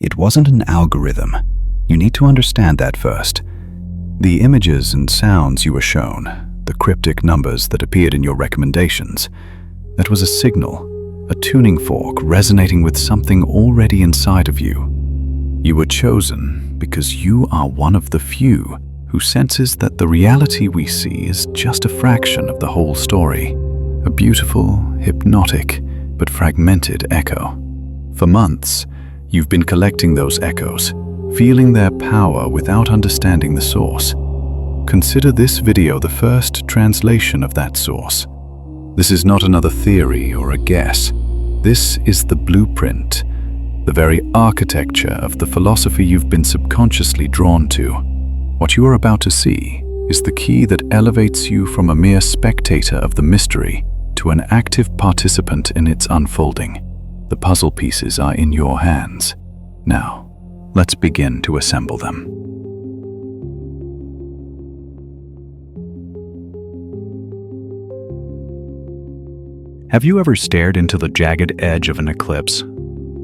It wasn't an algorithm. You need to understand that first. The images and sounds you were shown, the cryptic numbers that appeared in your recommendations, that was a signal, a tuning fork resonating with something already inside of you. You were chosen because you are one of the few who senses that the reality we see is just a fraction of the whole story, a beautiful, hypnotic, but fragmented echo. For months, you've been collecting those echoes, feeling their power without understanding the source. Consider this video the first translation of that source. This is not another theory or a guess. This is the blueprint, the very architecture of the philosophy you've been subconsciously drawn to. What you are about to see is the key that elevates you from a mere spectator of the mystery to an active participant in its unfolding. The puzzle pieces are in your hands. Now, let's begin to assemble them. Have you ever stared into the jagged edge of an eclipse?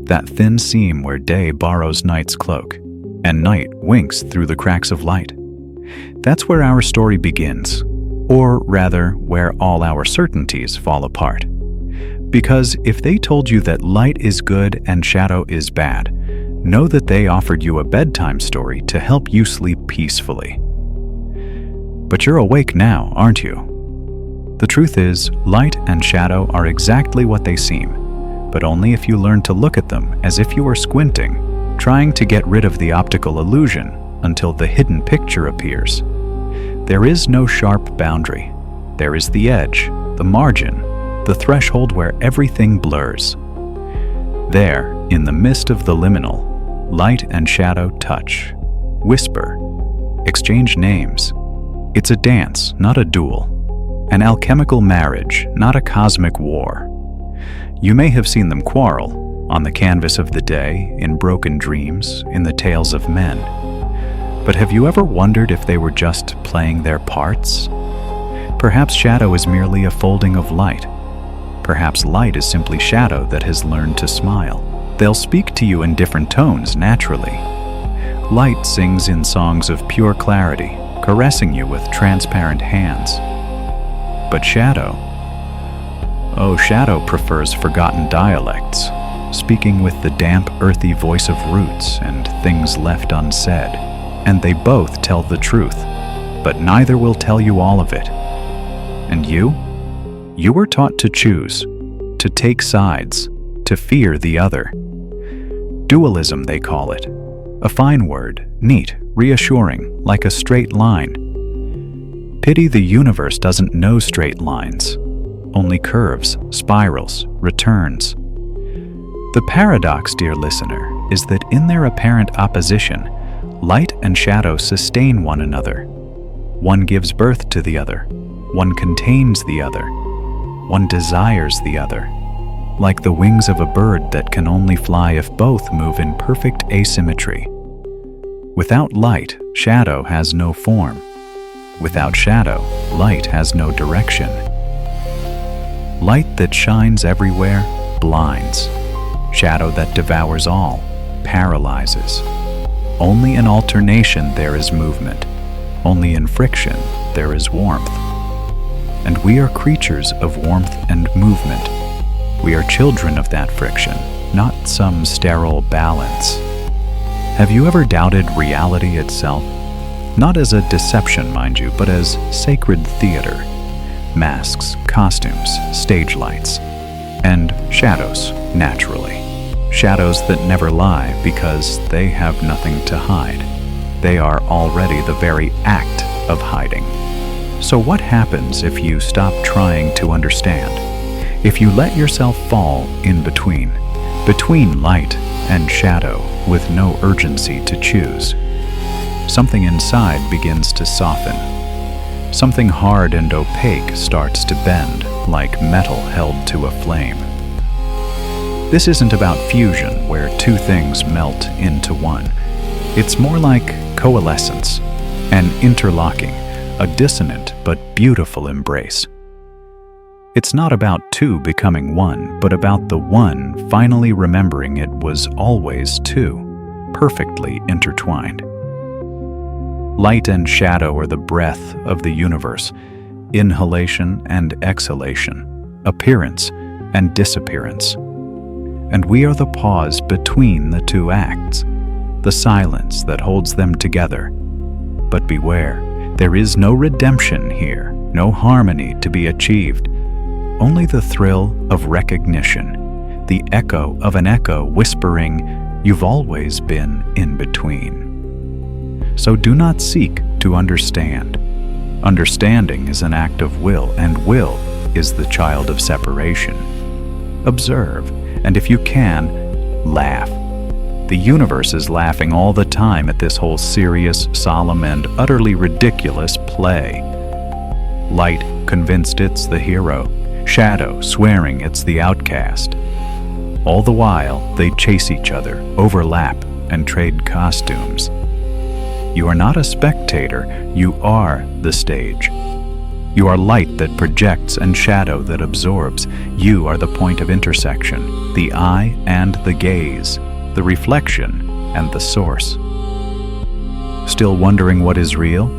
That thin seam where day borrows night's cloak, and night winks through the cracks of light. That's where our story begins, or rather, where all our certainties fall apart. Because if they told you that light is good and shadow is bad, know that they offered you a bedtime story to help you sleep peacefully. But you're awake now, aren't you? The truth is, light and shadow are exactly what they seem, but only if you learn to look at them as if you were squinting, trying to get rid of the optical illusion until the hidden picture appears. There is no sharp boundary. There is the edge, the margin, the threshold where everything blurs. There, in the midst of the liminal, light and shadow touch, whisper, exchange names. It's a dance, not a duel. An alchemical marriage, not a cosmic war. You may have seen them quarrel, on the canvas of the day, in broken dreams, in the tales of men. But have you ever wondered if they were just playing their parts? Perhaps shadow is merely a folding of light. Perhaps light is simply shadow that has learned to smile. They'll speak to you in different tones naturally. Light sings in songs of pure clarity, caressing you with transparent hands. But shadow? Oh, shadow prefers forgotten dialects, speaking with the damp, earthy voice of roots and things left unsaid. And they both tell the truth, but neither will tell you all of it. And you? You were taught to choose, to take sides, to fear the other. Dualism, they call it. A fine word, neat, reassuring, like a straight line. Pity the universe doesn't know straight lines, only curves, spirals, returns. The paradox, dear listener, is that in their apparent opposition, light and shadow sustain one another. One gives birth to the other. One contains the other. One desires the other. Like the wings of a bird that can only fly if both move in perfect asymmetry. Without light, shadow has no form. Without shadow, light has no direction. Light that shines everywhere blinds. Shadow that devours all paralyzes. Only in alternation there is movement. Only in friction there is warmth. And we are creatures of warmth and movement. We are children of that friction, not some sterile balance. Have you ever doubted reality itself? Not as a deception, mind you, but as sacred theater. Masks, costumes, stage lights, and shadows, naturally. Shadows that never lie because they have nothing to hide. They are already the very act of hiding. So what happens if you stop trying to understand? If you let yourself fall in between light and shadow with no urgency to choose? Something inside begins to soften. Something hard and opaque starts to bend, like metal held to a flame. This isn't about fusion, where two things melt into one. It's more like coalescence, an interlocking, a dissonant but beautiful embrace. It's not about two becoming one, but about the one finally remembering it was always two. perfectly intertwined. Light and shadow are the breath of the universe, inhalation and exhalation, appearance and disappearance. And we are the pause between the two acts, the silence that holds them together. But beware, there is no redemption here, no harmony to be achieved, only the thrill of recognition, the echo of an echo whispering, "You've always been in between." So do not seek to understand. Understanding is an act of will, and will is the child of separation. Observe, and if you can, laugh. The universe is laughing all the time at this whole serious, solemn, and utterly ridiculous play. Light convinced it's the hero, shadow swearing it's the outcast. All the while, they chase each other, overlap, and trade costumes. You are not a spectator, you are the stage. You are light that projects and shadow that absorbs. You are the point of intersection, the eye and the gaze, the reflection and the source. Still wondering what is real?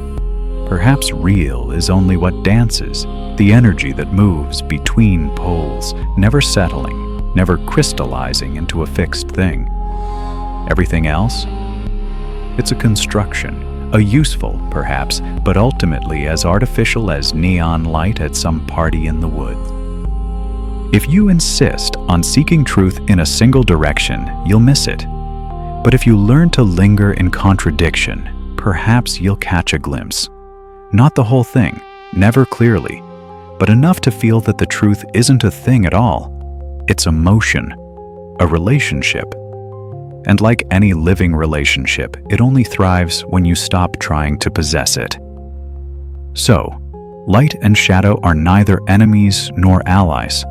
Perhaps real is only what dances, the energy that moves between poles, never settling, never crystallizing into a fixed thing. Everything else? It's a construction, a useful, perhaps, but ultimately as artificial as neon light at some party in the woods. If you insist on seeking truth in a single direction, you'll miss it. But if you learn to linger in contradiction, perhaps you'll catch a glimpse. Not the whole thing, never clearly, but enough to feel that the truth isn't a thing at all. It's a motion, a relationship. And like any living relationship, it only thrives when you stop trying to possess it. So, light and shadow are neither enemies nor allies.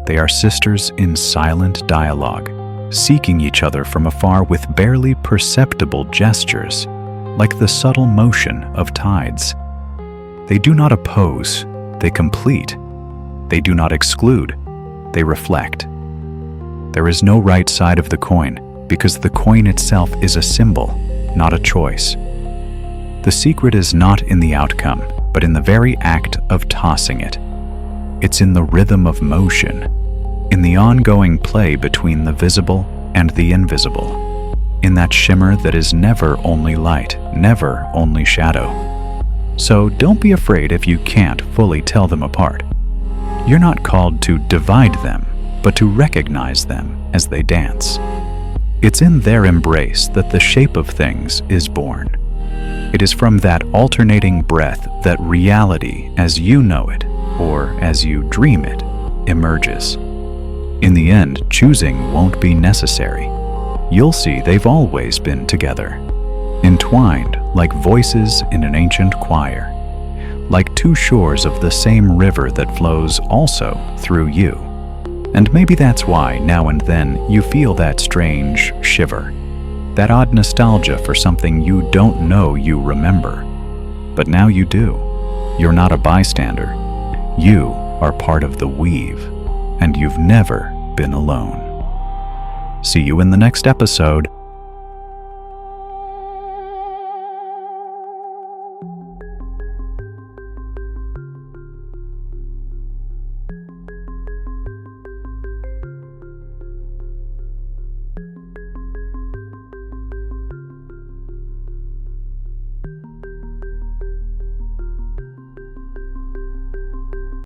They are sisters in silent dialogue, seeking each other from afar with barely perceptible gestures, like the subtle motion of tides. They do not oppose, they complete. They do not exclude, they reflect. There is no right side of the coin, because the coin itself is a symbol, not a choice. The secret is not in the outcome, but in the very act of tossing it. It's in the rhythm of motion, in the ongoing play between the visible and the invisible, in that shimmer that is never only light, never only shadow. So don't be afraid if you can't fully tell them apart. You're not called to divide them, but to recognize them as they dance. It's in their embrace that the shape of things is born. It is from that alternating breath that reality as you know it, or as you dream it, emerges. In the end, choosing won't be necessary. You'll see they've always been together, entwined like voices in an ancient choir, like two shores of the same river that flows also through you. And maybe that's why, now and then, you feel that strange shiver, that odd nostalgia for something you don't know you remember. But now you do. You're not a bystander. You are part of the weave, and you've never been alone. See you in the next episode.